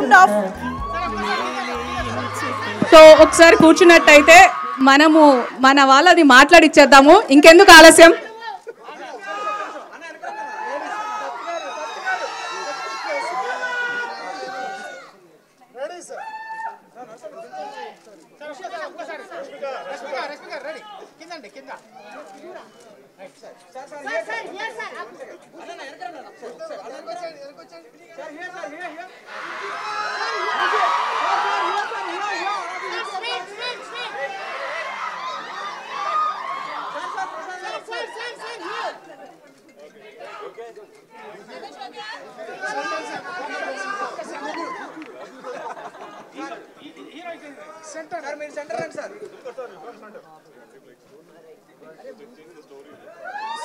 Round of. So ఒకసారి కూర్చున్నట్టయితే మనము మన వాళ్ళది మాట్లాడిచ్చేద్దాము. ఇంకెందుకు ఆలస్యం?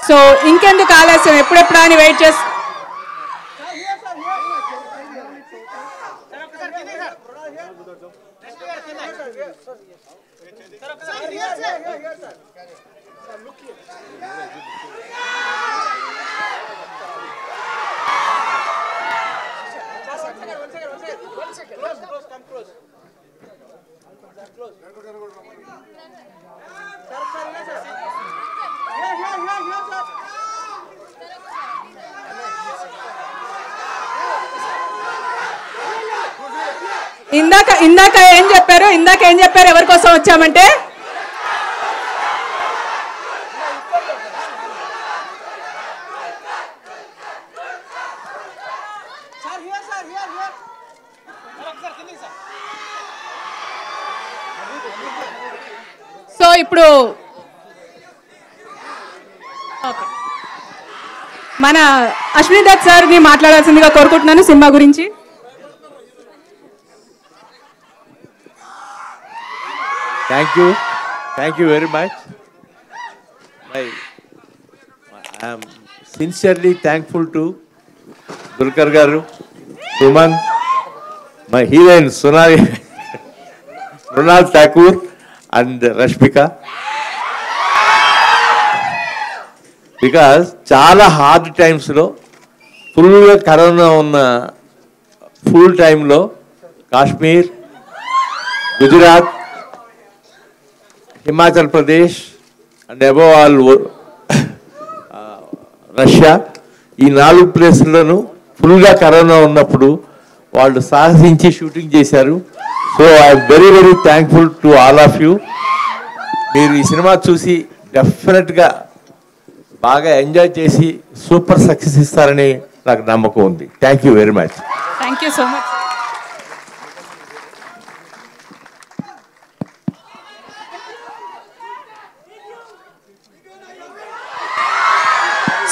సో ఇంకెందుకు ఆలస్యం, ఎప్పుడెప్పుడు అని వెయిట్ చేస్తా. ఇందాక ఏం చెప్పారు ఎవరి కోసం వచ్చామంటే? సో ఇప్పుడు మన అశ్విని దత్ సార్ని మాట్లాడాల్సిందిగా కోరుకుంటున్నాను సినిమా గురించి. Thank you very much. I am sincerely thankful to Dulquer garu, Suman, my heroine Sonali, Mrunal Thakur and Rashmika, because చాలా హార్డ్ టైమ్స్లో ఫుల్గా కరోనా ఉన్న ఫుల్ టైంలో Kashmir, Gujarat, Himachal Pradesh and above all Russia, ఈ 4 ప్లేస్లను ఫుల్గా కరోనా ఉన్నప్పుడు వాళ్ళు సాహసించి షూటింగ్ చేశారు. So I'm very very thankful to all of you. మీరు ఈ సినిమా చూసి డెఫినెట్గా బాగా ఎంజాయ్ చేసి సూపర్ సక్సెస్ ఇస్తారని నాకు నమ్మకం ఉంది. Thank you very much. Thank you so much.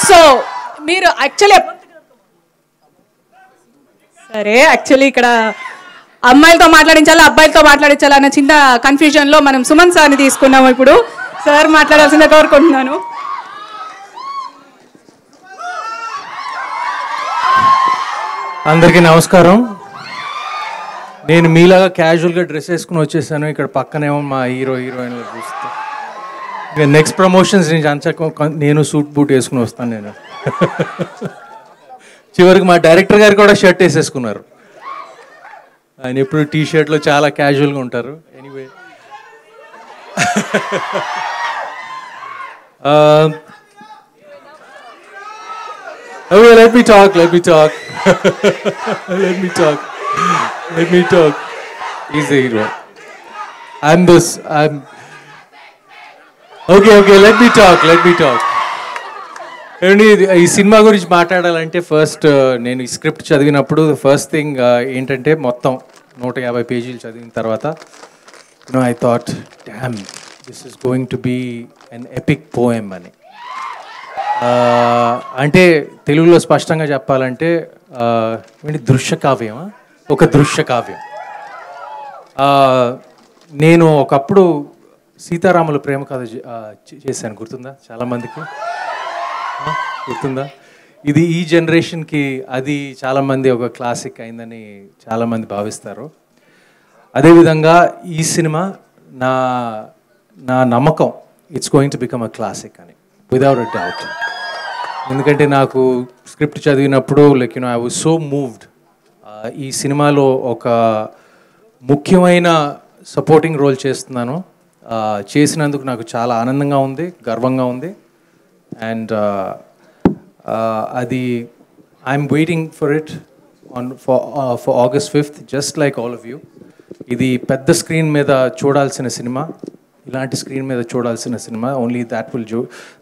So మీరు యాక్చువల్లీ ఇక్కడ అమ్మాయిలతో మాట్లాడించాలా అబ్బాయిలతో మాట్లాడించాలా అన్న చిన్న కన్ఫ్యూజన్లో మనం సుమన్ సార్ని తీసుకున్నాము. ఇప్పుడు సార్ మాట్లాడాల్సిందే కోరుకుంటున్నాను. అందరికీ నమస్కారం. నేను మీలాగా క్యాజువల్గా డ్రెస్ వేసుకుని వచ్చేసాను. ఇక్కడ పక్కనేమో మా హీరోయిన్లు చూస్తే ఇక నెక్స్ట్ ప్రమోషన్స్ నుంచి అంచక నేను సూట్ బూట్ వేసుకుని వస్తాను. నేను చివరికి మా డైరెక్టర్ గారు కూడా షర్ట్ వేసేసుకున్నారు. ఆయన ఎప్పుడు టీ షర్ట్లో చాలా క్యాజువల్గా ఉంటారు. Anyway let me talk. He's the hero. Okay, let me talk. ఈ సినిమా గురించి మాట్లాడాలంటే ఫస్ట్ నేను ఈ స్క్రిప్ట్ చదివినప్పుడు ఫస్ట్ థింగ్ ఏంటంటే మొత్తం 150 పేజీలు చదివిన తర్వాత I thought damn this is going to be an epic poem అని. అంటే తెలుగులో స్పష్టంగా చెప్పాలంటే దృశ్య కావ్యమా, ఒక దృశ్య కావ్యం. నేను ఒకప్పుడు సీతారాముల ప్రేమ కథ చేశాను, గుర్తుందా? చాలామందికి గుర్తుందా? ఇది ఈ జనరేషన్కి అది చాలామంది ఒక క్లాసిక్ అయిందని చాలామంది భావిస్తారు. అదేవిధంగా ఈ సినిమా నా నమ్మకం it's going to become a classic అని, విదౌట్ అ డౌట్. ఎందుకంటే నాకు స్క్రిప్ట్ చదివినప్పుడు ఐ వాజ్ సో మూవ్డ్. ఈ సినిమాలో ఒక ముఖ్యమైన సపోర్టింగ్ రోల్ చేస్తున్నాను. చేసినందుకు నాకు చాలా ఆనందంగా ఉంది, గర్వంగా ఉంది. అండ్ అది I'm waiting for it for August 5th, just like all of you. ఇది పెద్ద స్క్రీన్ మీద చూడాల్సిన సినిమా, ఇలాంటి స్క్రీన్ మీద చూడాల్సిన cinema. Only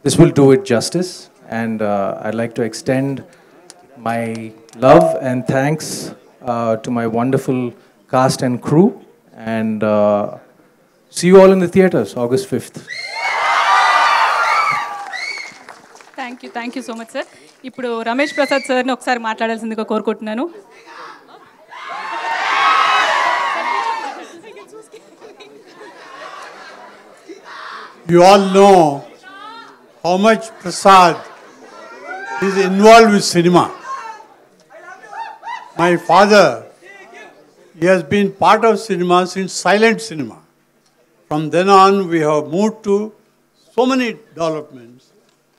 this will do it justice. And I'd like to extend my love and thanks to my wonderful cast and crew, and see you all in the theaters August 5th. Thank you so much sir. ఇప్పుడు రమేష్ ప్రసాద్ సార్ని ఒకసారి మాట్లాడాల్సిందిగా కోరుకుంటున్నాను. You all know how much Prasad is involved with cinema. My father, he has been part of cinema since silent cinema. From then on, we have moved to so many developments,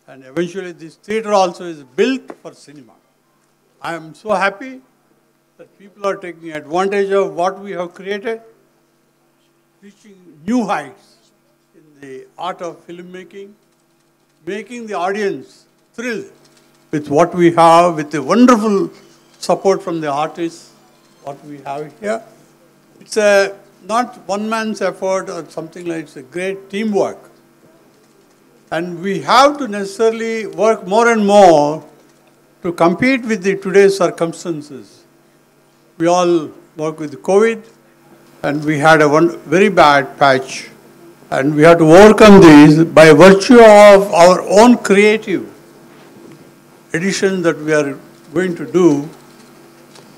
and eventually this theatre also is built for cinema. I am so happy that people are taking advantage of what we have created, reaching new heights in the art of filmmaking, making the audience thrilled with what we have, with the wonderful support from the artists, what we have here. It's not one man's effort or something like, it's a great teamwork. And we have to necessarily work more and more to compete with the today's circumstances. We all work with COVID, and we had a very bad patch, and we have to overcome these by virtue of our own creative addition that we are going to do.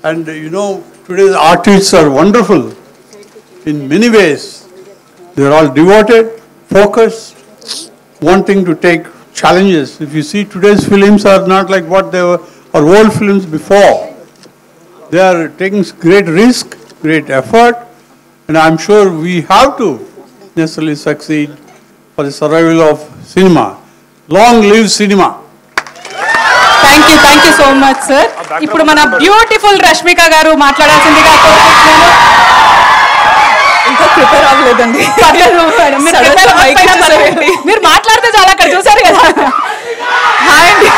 And you know, today's artists are wonderful in many ways. They are all devoted, focused, wanting to take challenges. If you see, today's films are not like what they were, or old films before. They are taking great risk, great effort, and I'm sure we have to necessarily succeed for the survival of cinema. Long live cinema! Thank you so much sir. ఇప్పుడు మన beautiful Rashmika గారు మాట్లాడాల్సిందిగా కోరుకుంటున్నాను. ఇంకా prepare అవ్వలేదండి. మీరు మాట్లాడితే చాలా అక్కడ చూసారు కదా. హాయ్ అండి.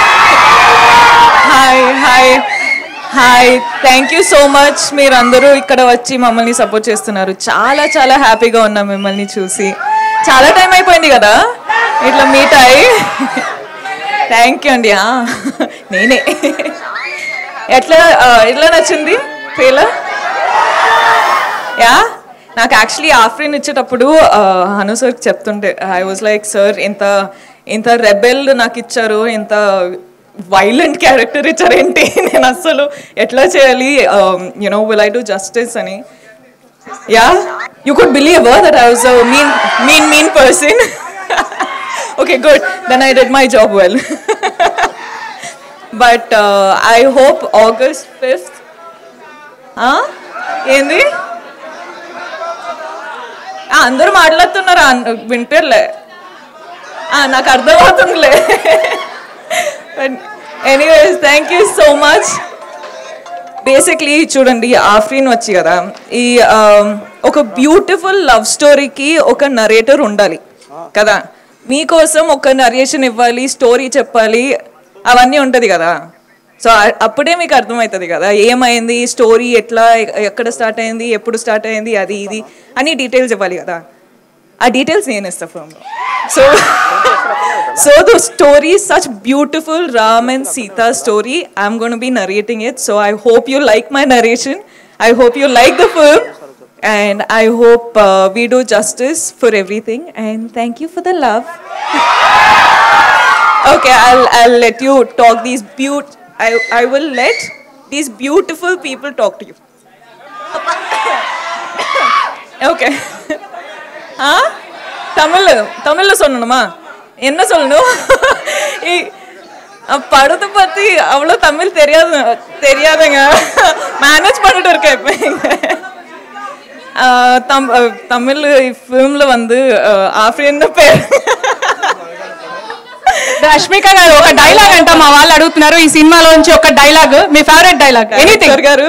Hi thank you so much. మీరందరూ ఇక్కడ వచ్చి మమ్మల్ని సపోర్ట్ చేస్తున్నారు. చాలా చాలా హ్యాపీగా ఉన్నాం మిమ్మల్ని చూసి. చాలా టైం అయిపోయింది కదా ఇట్లా మీట్ అయ్యి. థ్యాంక్ యూ అండి. నేనే ఎట్లా నచ్చింది ట్రైలర్? యా, నాకు యాక్చువల్లీ ఆఫ్రిన్ ఇచ్చేటప్పుడు హను సార్కి చెప్తుంటే ఐ వాజ్ లైక్, సార్ ఇంత రెబెల్ నాకు ఇచ్చారు, ఇంత వైలెంట్ క్యారెక్టర్ ఇచ్చారేంటి, నేను అస్సలు ఎట్లా చేయాలి, you know will I do justice అని. Yeah, you could believe that I was a mean person. Okay, good. Then I did my job well. But I hope August 5th. ఏంది అందరూ మాట్లాడుతున్నారు, వినిపేర్లే, నాకు అర్థమవుతుందిలే. But anyways thank you so much. Basically చూడండి, ఆఫ్రీన్ వచ్చి కదా, ఈ ఒక బ్యూటిఫుల్ లవ్ స్టోరీకి ఒక నరేటర్ ఉండాలి కదా. మీకోసం ఒక నరేషన్ ఇవ్వాలి, స్టోరీ చెప్పాలి, అవన్నీ ఉంటుంది కదా. సో అప్పుడే మీకు అర్థమవుతుంది కదా ఏమైంది, స్టోరీ ఎట్లా, ఎక్కడ స్టార్ట్ అయింది, ఎప్పుడు స్టార్ట్ అయింది, అది ఇది అని డీటెయిల్స్ ఇవ్వాలి కదా. ఆ డీటెయిల్స్ నేను ఇస్తాను ఫిల్మ్లో. So the story such beautiful Ram and Sita story. I'm gonna be narrating it. So I hope you like my narration. I hope you like the film. And I hope we do justice for everything. And thank you for the love. Okay, I'll let you talk these I will let these beautiful people talk to you. Okay. தமிழ்ல சொல்லணுமா? என்ன சொல்லணும்? படத்தை பத்தி அவ்வளோ தமிழ் தெரியாதுங்க. Manage பண்ணிட்டு இருக்கேன் இப்போ. தமிழ் ఫిల్మ్లో வந்து ఆఫ్రిన్ పేరు రష్మిక గారు ఒక డైలాగ్ అంట మా వాళ్ళు అడుగుతున్నారు. ఈ సినిమాలోంచి ఒక డైలాగ్, మీ ఫేవరెట్ డైలాగ్ ఎనీథింగ్ గారు.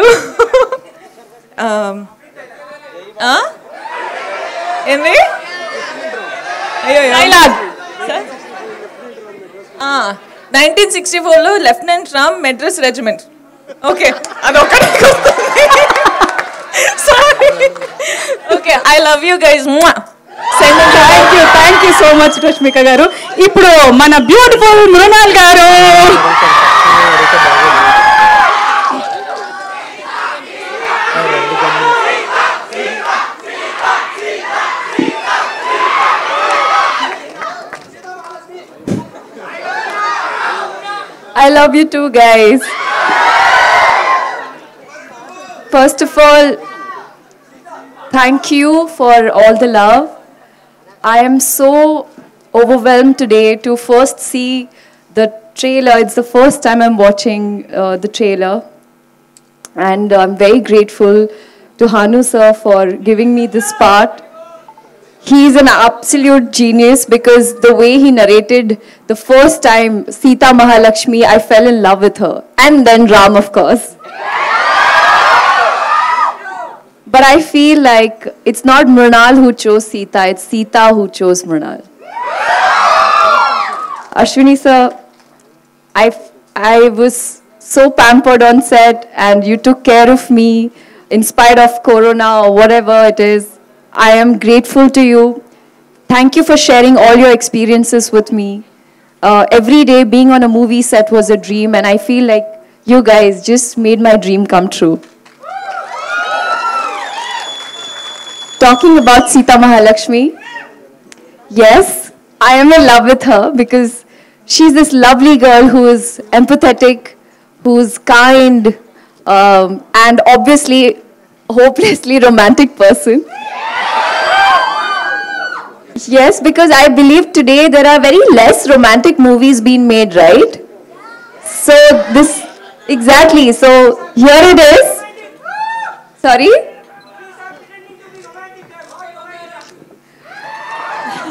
ఏంది అయ్యో డైలాగ్ 1964లో lieutenant Ram Madras regiment. Okay అదొకటి sorry. Okay I love you guys. Thank you so much Rashmika గారు. ఇప్పుడు మన బ్యూటిఫుల్ మృణాల్ గారు. I love you too, guys. First of all, thank you for all the love. I am so overwhelmed today to first see the trailer. It's the first time I'm watching the trailer. And I'm very grateful to Hanu sir for giving me this part. He's an absolute genius because the way he narrated the first time Sita Mahalakshmi, I fell in love with her. And then Ram, of course. But I feel like it's not Mrunal who chose Sita, it's Sita who chose Mrunal. Ashwini sir, I was so pampered on set and you took care of me in spite of Corona or whatever it is. I am grateful to you. Thank you for sharing all your experiences with me. Every day being on a movie set was a dream and I feel like you guys just made my dream come true. Talking about Sita Mahalakshmi, yes, I am in love with her because she's this lovely girl who is empathetic, who's kind, and obviously hopelessly romantic person. Yes, because I believe today there are very less romantic movies being made, right? So this, exactly, so here it is. Sorry?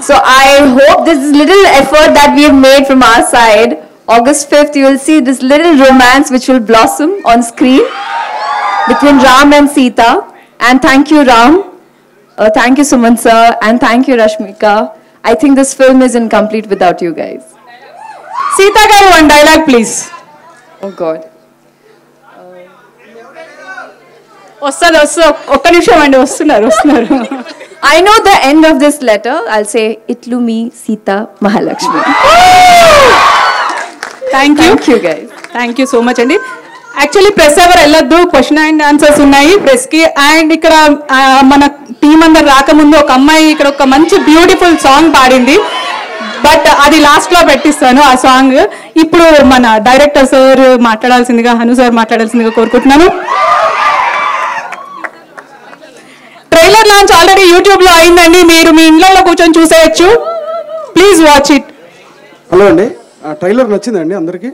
So I hope this little effort that we have made from our side, August 5th, you will see this little romance which will blossom on screen between Ram and Sita. And thank you, Ram. Thank you, Suman sir. And thank you, Rashmika. I think this film is incomplete without you guys. Sita గారు one dialogue please. Oh God. వస్తుంది ఒక్క నిమిషం అండి, వస్తున్నారు. I know the end of this letter. I'll say, Itlu me, Sita Mahalakshmi. Thank Thank you, guys. You so much అండి. Actually press ఎవరు వెళ్ళొద్దు, question and answers ఉన్నాయి ప్రెస్కి. అండ్ ఇక్కడ మన టీం అందరు రాకముందు ఒక అమ్మాయి ఇక్కడ ఒక మంచి బ్యూటిఫుల్ సాంగ్ పాడింది, బట్ అది లాస్ట్లో పెట్టిస్తాను ఆ సాంగ్. ఇప్పుడు మన డైరెక్టర్ సార్ మాట్లాడాల్సిందిగా, హను సార్ మాట్లాడాల్సిందిగా కోరుకుంటున్నాను. ట్రైలర్ లాంచ్ ఆల్రెడీ యూట్యూబ్లో అయిందండి, మీరు మీ ఇంట్లో కూర్చొని చూసేయచ్చు. Please watch it. హలో అండి, ట్రైలర్ నచ్చిందండి అందరికీ?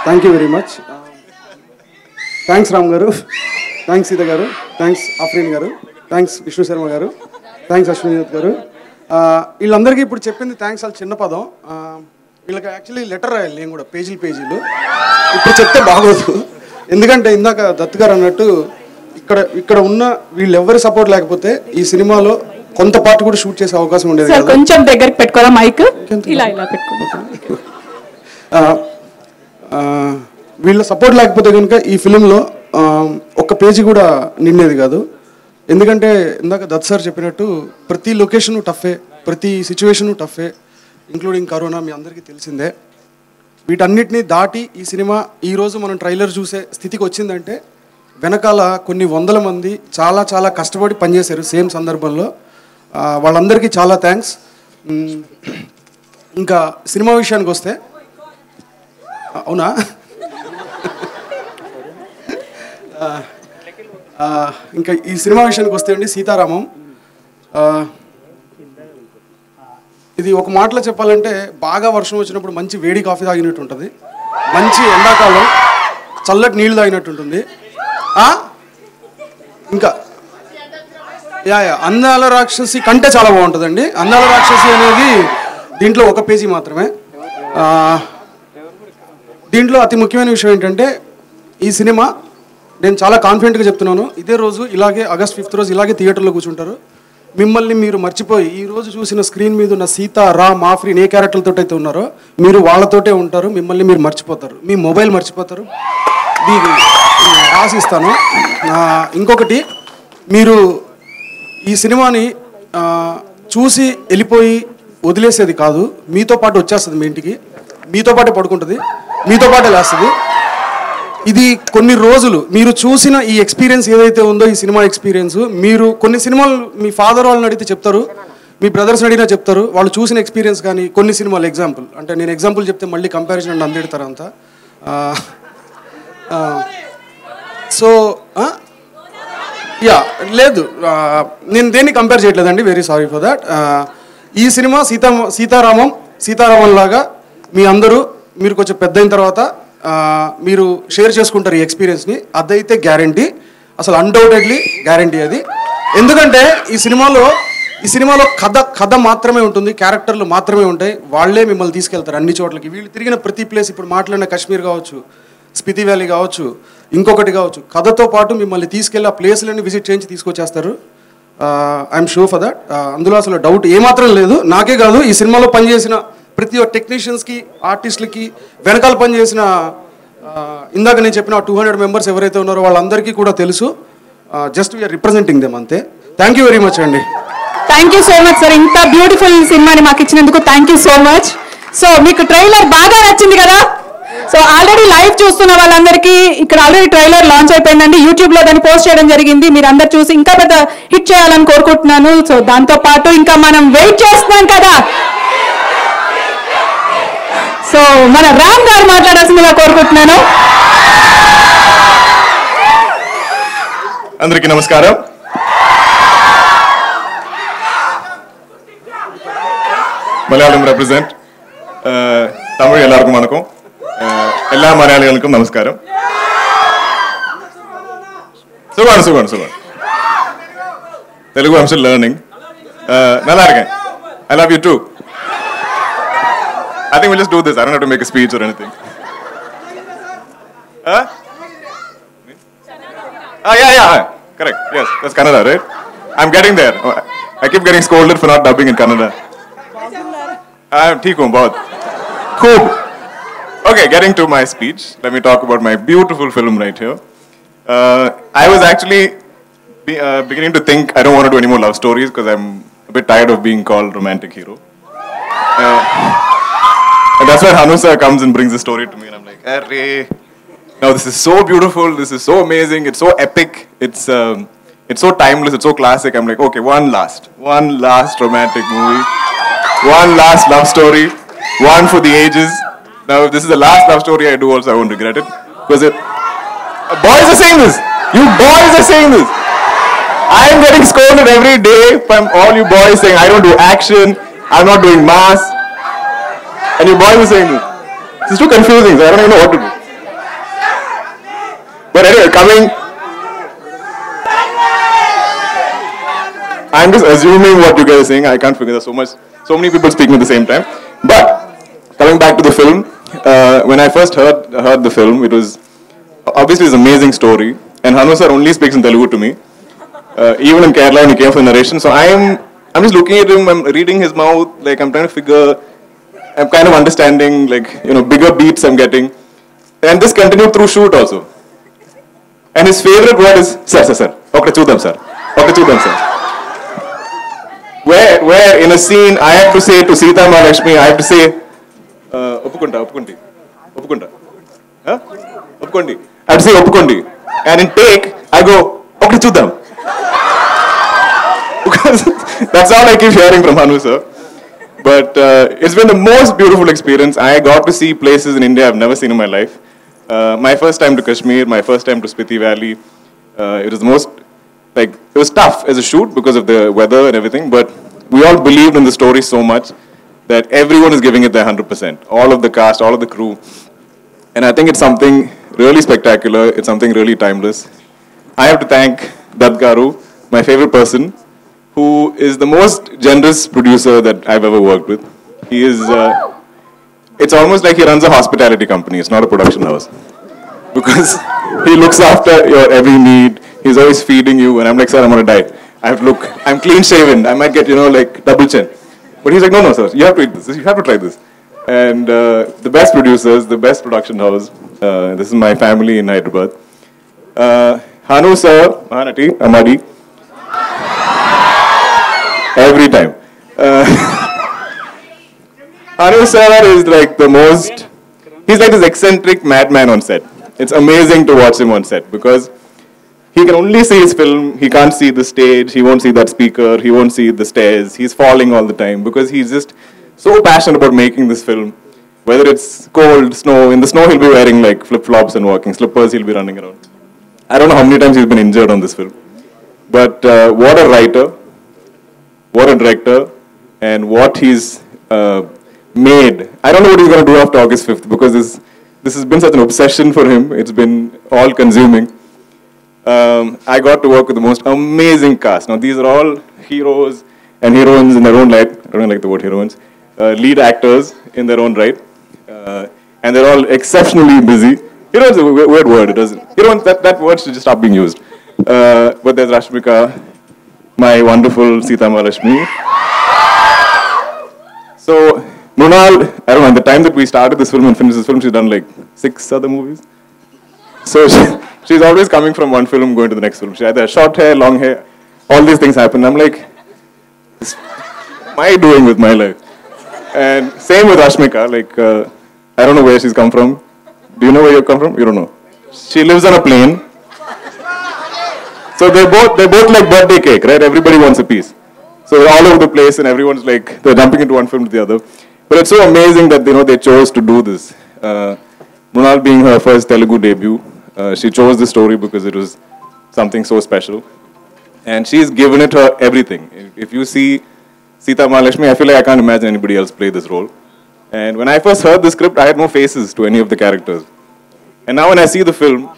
Thank you very much. Thanks Ram గారు, థ్యాంక్స్ సీత గారు, థ్యాంక్స్ ఆఫ్రీన్ గారు, థ్యాంక్స్ విష్ణు శర్మ గారు, థ్యాంక్స్ అశ్విని గారు. వీళ్ళందరికీ ఇప్పుడు చెప్పింది థ్యాంక్స్ చాలా చిన్న పదం. వీళ్ళకి యాక్చువల్లీ లెటర్ రాయాలి నేను కూడా, పేజీలు ఇప్పుడు చెప్తే బాగోదు. ఎందుకంటే ఇందాక దత్ గారు అన్నట్టు ఇక్కడ ఉన్న వీళ్ళెవ్వరి సపోర్ట్ లేకపోతే ఈ సినిమాలో కొంత పార్ట్ కూడా షూట్ చేసే అవకాశం ఉండేది కదా. కొంచెం దగ్గరికి పెట్టుకోరా మైక్, ఇలా పెట్టుకోండి. వీళ్ళ సపోర్ట్ లేకపోతే కనుక ఈ ఫిలింలో ఒక్క పేజీ కూడా నిండేది కాదు. ఎందుకంటే ఇందాక దత్ సార్ చెప్పినట్టు ప్రతి లొకేషను టఫే, ప్రతి సిచ్యువేషను టఫే, ఇంక్లూడింగ్ కరోనా మీ అందరికీ తెలిసిందే. వీటన్నిటిని దాటి ఈ సినిమా ఈరోజు మనం ట్రైలర్ చూసే స్థితికి వచ్చిందంటే వెనకాల కొన్ని వందల మంది చాలా చాలా కష్టపడి పనిచేశారు సేమ్ సందర్భంలో. వాళ్ళందరికీ చాలా థ్యాంక్స్. ఇంకా సినిమా విషయానికి వస్తే, అవునా, ఇంకా ఈ సినిమా విషయానికి వస్తే అండి, సీతారామం ఇది ఒక మాటలో చెప్పాలంటే బాగా వర్షం వచ్చినప్పుడు మంచి వేడి కాఫీ తాగినట్టు ఉంటుంది, మంచి ఎండాకాలం చల్లటి నీళ్ళు తాగినట్టు ఉంటుంది. ఇంకా అందాల రాక్షసి కంటే చాలా బాగుంటుందండి. అందాల రాక్షసి అనేది దీంట్లో ఒక పేజీ మాత్రమే. దీంట్లో అతి ముఖ్యమైన విషయం ఏంటంటే ఈ సినిమా నేను చాలా కాన్ఫిడెంట్గా చెప్తున్నాను, ఇదే రోజు ఇలాగే ఆగస్ట్ 5th రోజు ఇలాగే థియేటర్లో కూర్చుంటారు. మిమ్మల్ని మీరు మర్చిపోయి ఈ రోజు చూసిన స్క్రీన్ మీద ఉన్న సీత, రామ్, ఆఫ్రీన్ ఏ క్యారెక్టర్లతో అయితే ఉన్నారో మీరు వాళ్ళతోటే ఉంటారు. మిమ్మల్ని మీరు మర్చిపోతారు, మీ మొబైల్ మర్చిపోతారు. ఇది ఆశిస్తాను. ఇంకొకటి, మీరు ఈ సినిమాని చూసి వెళ్ళిపోయి వదిలేసేది కాదు, మీతో పాటు వచ్చేస్తుంది. మీ ఇంటికి మీతో పాటే పడుకుంటుంది, మీతో పాటే లేస్తుంది. ఇది కొన్ని రోజులు మీరు చూసిన ఈ ఎక్స్పీరియన్స్ ఏదైతే ఉందో, ఈ సినిమా ఎక్స్పీరియన్స్, మీరు కొన్ని సినిమాలు మీ ఫాదర్ వాళ్ళని అడిగితే చెప్తారు, మీ బ్రదర్స్ని అడిగినా చెప్తారు, వాళ్ళు చూసిన ఎక్స్పీరియన్స్. కానీ కొన్ని సినిమాలు ఎగ్జాంపుల్ అంటే నేను ఎగ్జాంపుల్ చెప్తే మళ్ళీ కంపారిజన్ అండ్ అందెడతారు అంతా. సో లేదు, నేను దేన్ని కంపేర్ చేయట్లేదండి, వెరీ సారీ ఫర్ దాట్. ఈ సినిమా సీతారామం లాగా మీ అందరూ మీరు కొంచెం పెద్ద అయిన తర్వాత మీరు షేర్ చేసుకుంటారు ఈ ఎక్స్పీరియన్స్ని. అదైతే గ్యారంటీ, అసలు అన్డౌటెడ్లీ గ్యారంటీ అది. ఎందుకంటే ఈ సినిమాలో కథ మాత్రమే ఉంటుంది, క్యారెక్టర్లు మాత్రమే ఉంటాయి. వాళ్ళే మిమ్మల్ని తీసుకెళ్తారు అన్ని చోట్లకి. వీళ్ళు తిరిగిన ప్రతి ప్లేస్, ఇప్పుడు మాట్లాడిన కాశ్మీర్ కావచ్చు, స్పితి వ్యాలీ కావచ్చు, ఇంకొకటి కావచ్చు, కథతో పాటు మిమ్మల్ని తీసుకెళ్ళి ఆ ప్లేస్లన్నీ విజిట్ చేయించి తీసుకొచ్చేస్తారు. I'm sure for that. అందులో అసలు డౌట్ ఏమాత్రం లేదు. నాకే కాదు, ఈ సినిమాలో పనిచేసిన ప్రతి ఒక్క టెక్నీషియన్స్కి, ఆర్టిస్టులకి, వెనకాల పనిచేసిన ఇందాక నేను చెప్పిన 200 మెంబర్స్ ఎవరైతే ఉన్నారో వాళ్ళందరికీ కూడా తెలుసు. జస్ట్ వీఆర్ రిప్రజెంటింగ్ దెమ్ అంతే. థ్యాంక్ యూ వెరీ మచ్ అండి. Thank you so much sir, ఇంత బ్యూటిఫుల్ సినిమాని మాకు ఇచ్చినందుకు thank you so much. So మీకు ట్రైలర్ బాగా నచ్చింది కదా? సో ఆల్రెడీ లైవ్ చూస్తున్న వాళ్ళందరికీ ఇక్కడ ఆల్రెడీ ట్రైలర్ లాంచ్ అయిపోయిందండి, యూట్యూబ్లో దాన్ని పోస్ట్ చేయడం జరిగింది. మీరు అందరు చూసి ఇంకా పెద్ద హిట్ చేయాలని కోరుకుంటున్నాను. సో దాంతో పాటు ఇంకా మనం వెయిట్ చేస్తున్నాం కదా, సో మన రామ్ గారు మాట్లాడాల్సిందిగా కోరుకుంటున్నాను. అందరికీ నమస్కారం. മലയാളം റെപ്രസെന്റ് തമിഴ് എല്ലാവർക്കും വണക്കം. എല്ലാ മലയാളികൾക്കും നമസ്കാരം. സുഖമാണ്. Telugu I am still learning. நல்லா இருக்கேன். I love you too. I think we'll just do this. I don't have to make a speech or anything. Yeah. Correct. Yes, that's Kannada, right? I'm getting there. I keep getting scolded for not dubbing in Kannada. ठीक हूँ बहुत. Cool. Okay, getting to my speech. Let me talk about my beautiful film right here. I was actually beginning to think I don't want to do any more love stories because I'm a bit tired of being called romantic hero. And that's where Hanu sir comes and brings the story to me, and I'm like, "Arre! Now this is so beautiful. This is so amazing. It's so epic. It's so timeless. It's so classic." I'm like, "Okay, one last romantic movie, one last love story, one for the ages." Now, if this is the last love story I do, also I won't regret it because boys are saying this. You boys are saying this. I am getting scolded every day from all you boys saying I don't do action. I'm not doing mass. And your boys are saying this. This is too confusing, so I don't even know what to do. But anyway, I'm just assuming what you guys are saying. I can't figure. There's so many people speaking at the same time. But coming back to the film, when I first heard the film, it was obviously an amazing story. And Hanu sir only speaks in Telugu to me. Even in Kerala, when he came for the narration. So I'm just looking at him. I'm reading his mouth. Like I'm trying to figure. I'm kind of understanding, like, bigger beats I'm getting. And this continued through shoot also. And his favorite word is, sir. Okay, chudam, sir. Where in a scene, I have to say to Sita Mahalakshmi, I have to say, Oppukunta. Huh? Oppukondi. I have to say Oppukondi. And in take, I go, okay, chudam. Because that's all I keep hearing from Hanu, sir. But it's been the most beautiful experience. I got to see places in India I've never seen in my life. My first time to Kashmir, my first time to Spiti Valley. It was the most, it was tough as a shoot because of the weather and everything, but we all believed in the story so much that everyone is giving it their 100%. All of the cast, all of the crew. And I think it's something really spectacular. It's something really timeless. I have to thank Dutt Garu, my favorite person, who is the most generous producer that I've ever worked with. He is, it's almost like he runs a hospitality company. It's not a production house. Because He looks after your every need. He's always feeding you. And I'm like, sir, I'm going to die. I have to look. I'm clean shaven. I might get, like double chin. But he's like, no, sir. You have to eat this. You have to try this. And the best producers, the best production house. This is my family in Hyderabad. Hanu sir, Mahanati, Amadi. Every time. Hanu sir is like the most, he's like this eccentric madman on set. It's amazing to watch him on set because he can only see his film, he can't see the stage, he won't see that speaker, he won't see the stairs, he's falling all the time because he's just so passionate about making this film. Whether it's cold, snow, in the snow he'll be wearing like flip-flops and walking slippers, he'll be running around. I don't know how many times he's been injured on this film. But what a writer, what a director, and what he's made. I don't know what he's going to do after August 5th because this has been such an obsession for him. It's been all-consuming. I got to work with the most amazing cast. Now, these are all heroes and heroines in their own right. I don't like the word heroines. Lead actors in their own right. And they're all exceptionally busy. Heroines is a weird word. It doesn't. Heroines, that word should just stop being used. But there's Rashmika, my wonderful Sita Mahalakshmi. So, Mrunal, I don't know, at the time that we started this film and finished this film, she's done like 6 other movies. So she's always coming from one film going to the next film. She either has short hair, long hair, all these things happen. I'm like, what am I doing with my life? And same with Rashmika, like, I don't know where she's come from. Do you know where you come from? You don't know. She lives on a plane. So they're both like birthday cake, right? Everybody wants a piece. So they're all over the place and everyone's like, they're jumping into one film to the other. But it's so amazing that, they chose to do this. Mrunal being her first Telugu debut, she chose this story because it was something so special. And she's given it her everything. If you see Sita Mahalakshmi, I feel like I can't imagine anybody else play this role. And when I first heard the script, I had no faces to any of the characters. And now when I see the film,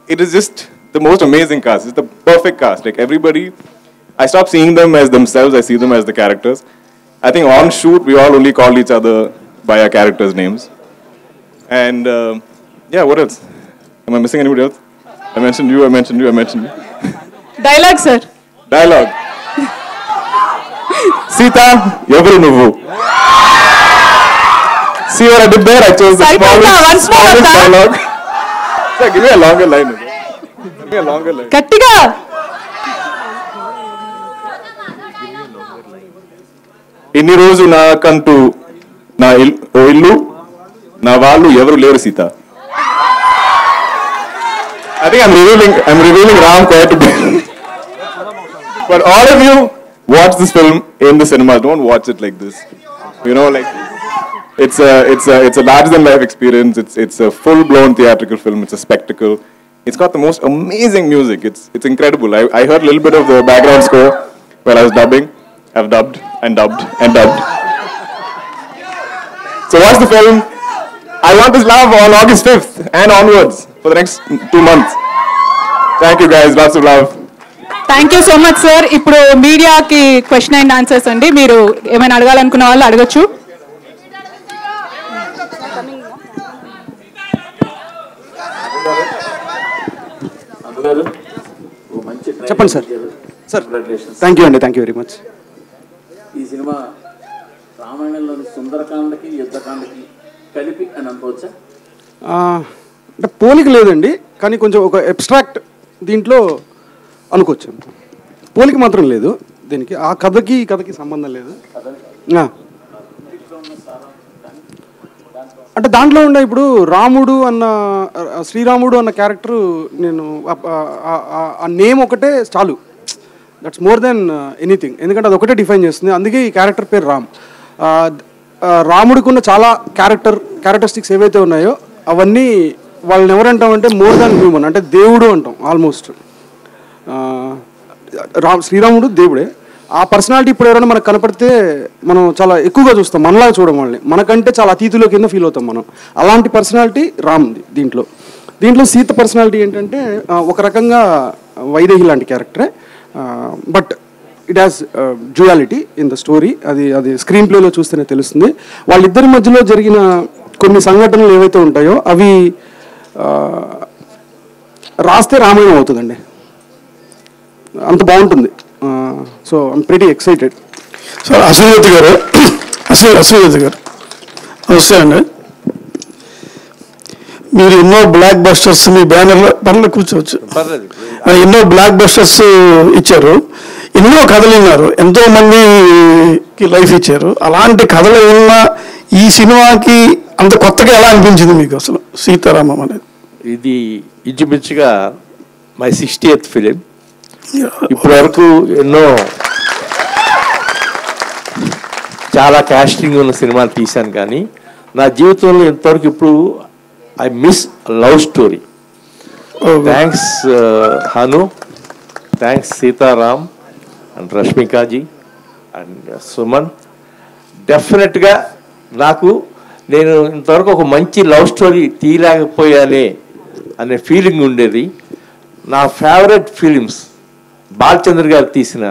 it is just the most amazing cast. It's the perfect cast. Like everybody, I stop seeing them as themselves, I see them as the characters. I think on shoot, we all only call each other by our characters' names. And yeah, what else? Am I missing anybody else? I mentioned you. Dialogue, sir. Dialogue. Sita, ఎవరు నువ్వు? See what I did there? I chose the smallest dialogue. Sir, give me a longer line. Give me a longer line. గట్టిగా. ఇన్ని రోజు నాకంటూ నా ఇల్లు నా వాళ్ళు ఎవరు లేరు Sita. I think I'm revealing Ram quite a bit. But all of you watch this film in the cinema. Don't watch it like this. Like it's a larger than life experience. It's a full-blown theatrical film. It's a spectacle. It's got the most amazing music. It's incredible. I heard a little bit of the background score while I was dubbing. I've dubbed and dubbed and dubbed. So watch the film. I want this love on August 5th and onwards for the next 2 months. Thank you guys. Lots of love. Thank you so much sir. ఇప్పుడు మీడియాకి question and answers అండి. మీరు ఏమైనా అడగాలనుకున్న వాళ్ళు అడగచ్చు. చెప్పండి sir. Sir thank you అండి. Thank you very much. ఈ సినిమా రామాయణంలోని సుందరకాండకి యుద్ధకాండకి కలిపి అని అనుకోవచ్చా? అంటే పోలిక లేదండి, కానీ కొంచెం ఒక అబ్స్ట్రాక్ట్ దీంట్లో అనుకోవచ్చు. పోలిక మాత్రం లేదు దీనికి. ఆ కథకి ఈ కథకి సంబంధం లేదు. అంటే దాంట్లో ఉండే ఇప్పుడు రాముడు అన్న శ్రీరాముడు అన్న క్యారెక్టరు నేను ఆ నేమ్ ఒకటే చాలు. That's more than anything. ఎందుకంటే అది ఒకటే డిఫైన్ చేస్తుంది. అందుకే ఈ క్యారెక్టర్ పేరు రామ్. రాముడికి ఉన్న చాలా క్యారెక్టరిస్టిక్స్ ఏవైతే ఉన్నాయో అవన్నీ వాళ్ళని ఎవరంటామంటే మోర్ దాన్ హ్యూమన్, అంటే దేవుడు అంటాం ఆల్మోస్ట్. శ్రీరాముడు దేవుడే. ఆ పర్సనాలిటీ ఇప్పుడు ఎవరైనా మనకు కనపడితే మనం చాలా ఎక్కువగా చూస్తాం, మనలాగా చూడడం వాళ్ళని. మనకంటే చాలా అతీతులో కింద ఫీల్ అవుతాం మనం. అలాంటి పర్సనాలిటీ రామ్ది దీంట్లో సీత పర్సనాలిటీ ఏంటంటే ఒక రకంగా వైదేహి లాంటి క్యారెక్టరే, but it has duality in the story. అది స్క్రీన్ ప్లేలో చూస్తేనే తెలుస్తుంది. వాళ్ళిద్దరి మధ్యలో జరిగిన కొన్ని సంఘటనలు ఏవైతే ఉంటాయో అవి రాస్తే రామాయణం అవుతుందండి, అంత బాగుంటుంది. So I'm pretty excited. Sir Ashwathi గారు నమస్తే అండి. మీరు ఎన్నో బ్లాక్ బస్టర్స్ మీ బ్యానర్లో పనులు కూర్చోవచ్చు, ఎన్నో బ్లాక్ బస్టర్స్ ఇచ్చారు, ఎన్నో కథలు విన్నారు, ఎంతో మందికి లైఫ్ ఇచ్చారు. అలాంటి కథలు ఉన్న ఈ సినిమాకి అంత కొత్తగా ఎలా అనిపించింది మీకు అసలు సీతారామం అనేది? ఇది ఇంచుమించుగా మై 60th ఫిలిం. ఇప్పటి వరకు ఎన్నో చాలా కాస్టింగ్ ఉన్న సినిమాలు తీశాను, కానీ నా జీవితంలో ఇంతవరకు ఇప్పుడు I miss love story. Thanks Hanu, thanks Sitaram and Rashmikaji and Suman. డెఫినెట్గా నేను ఇంతవరకు ఒక మంచి లవ్ స్టోరీ తీయలేకపోయానే అనే ఫీలింగ్ ఉండేది. నా ఫేవరెట్ ఫిలిమ్స్ బాలచంద్ర గారు తీసిన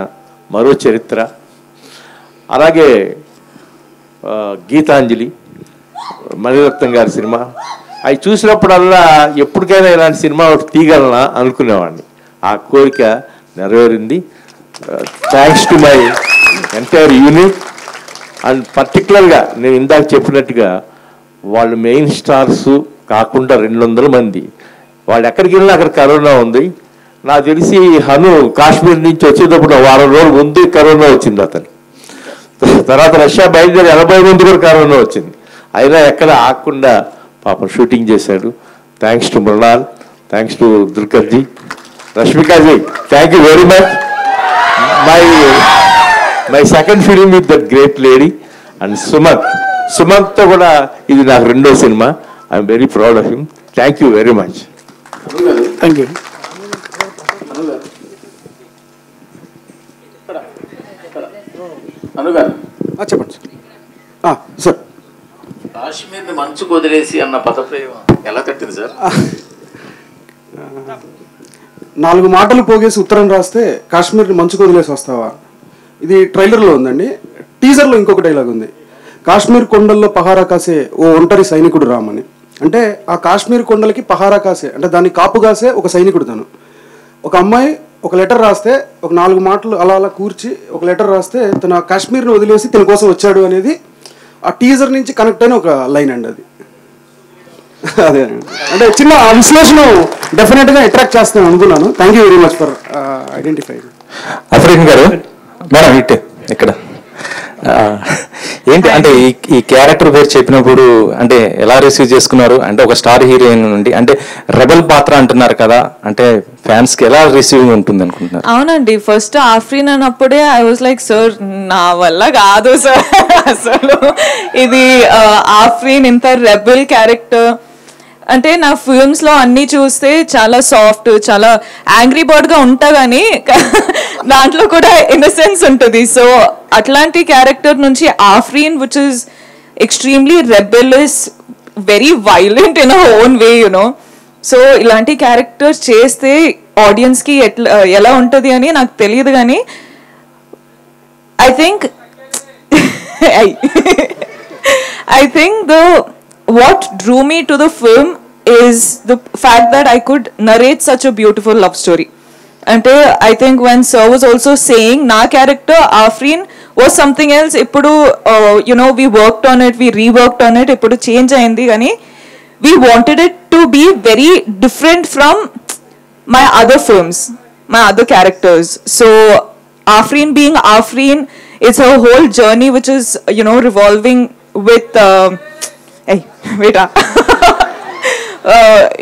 మరో చరిత్ర, అలాగే గీతాంజలి, మణిరత్నం గారి సినిమా. అవి చూసినప్పుడల్లా ఎప్పటికైనా ఇలాంటి సినిమా ఒకటి తీయగలనా అనుకునేవాడిని. ఆ కోరిక నెరవేరింది. Thanks to my entire unit and పర్టికులర్గా నేను ఇందాక చెప్పినట్టుగా వాళ్ళు మెయిన్ స్టార్స్ కాకుండా 200 మంది. వాళ్ళు ఎక్కడికి వెళ్ళినా అక్కడ కరోనా ఉంది. నాకు తెలిసి హను కాశ్మీర్ నుంచి వచ్చేటప్పుడు 1 వారం రోజుల ముందు కరోనా వచ్చింది అతను. తర్వాత రష్యా బయలుదేరి 80 మంది కూడా కరోనా వచ్చింది. అయినా ఎక్కడ ఆగకుండా పాపం షూటింగ్ చేశాడు. Thanks to Mrunal, thanks to Dulquerji, Rashmikaji, thank you very much. My second film with that great lady and సుమంత్తో కూడా ఇది నాకు 2వ సినిమా. I'm very proud of him. Thank you very much. Thank you. చెప్పండి సార్. కాశ్మీర్ని మంచుకు వదిలేసి అన్న పదప్రయోగం ఎలా తట్టింది సార్? 4 మాటలు పోగేసి ఉత్తరం రాస్తే కాశ్మీర్ని మంచుకు వదిలేసి వస్తావా. ఇది ట్రైలర్లో ఉందండి. టీజర్లో ఇంకొక డైలాగ్ ఉంది, కాశ్మీర్ కొండల్లో పహారా కాసే ఓ ఒంటరి సైనికుడు రామని. అంటే ఆ కాశ్మీర్ కొండలకి పహారా కాసే అంటే దాన్ని కాపు కాసే ఒక సైనికుడు తను. ఒక అమ్మాయి ఒక లెటర్ రాస్తే, ఒక 4 మాటలు అలా కూర్చి ఒక లెటర్ రాస్తే తను ఆ కాశ్మీర్ని వదిలేసి తన కోసం వచ్చాడు అనేది ఆ టీజర్ నుంచి కనెక్ట్ అయిన ఒక లైన్ అండి అది. అదే అంటే చిన్న విశ్లేషణ డెఫినెట్గా అట్రాక్ట్ చేస్తాను అనుకున్నాను. Thank you very much for identifying. Afreen గారు మేడం ఇట్ ఇక్కడ ఏంటి అంటే ఈ క్యారెక్టర్ పేరు చెప్పినప్పుడు అంటే ఎలా రిసీవ్ చేసుకున్నారు? అంటే ఒక స్టార్ హీరోయిన్ నుండి అంటే రెబల్ పాత్ర అంటున్నారు కదా, అంటే ఫ్యాన్స్ కి ఎలా రిసీవింగ్ ఉంటుంది అనుకుంటున్నారు? అవునండి, ఫస్ట్ ఆఫ్రీన్ అన్నప్పుడే ఐ వాజ్ లైక్ సార్ నా వల్ల కాదు సార్ అసలు ఇది ఆఫ్రీన్ ఇంత రెబల్ క్యారెక్టర్ అంటే నా ఫిల్మ్స్ లో అన్ని చూస్తే చాలా సాఫ్ట్, చాలా యాంగ్రీ బర్డ్ గా ఉంటా కానీ దాంట్లో కూడా ఇన్నసెన్స్ ఉంటుంది. సో అట్లాంటి క్యారెక్టర్ నుంచి Afreen which is extremely rebellious, very violent in a own way you know. So ఇలాంటి క్యారెక్టర్స్ చేస్తే ఆడియన్స్ కి ఎలా ఉంటుంది అని నాకు తెలియదు, కానీ I think what drew me to the film is the fact that I could narrate such a beautiful love story. And I think when sir was also saying na character Afreen was something else, ippudu you know we worked on it, we reworked on it, ippudu change ayindi gani we wanted it to be very different from my other films, my other characters. So Afreen being Afreen, it's a whole journey which is you know revolving with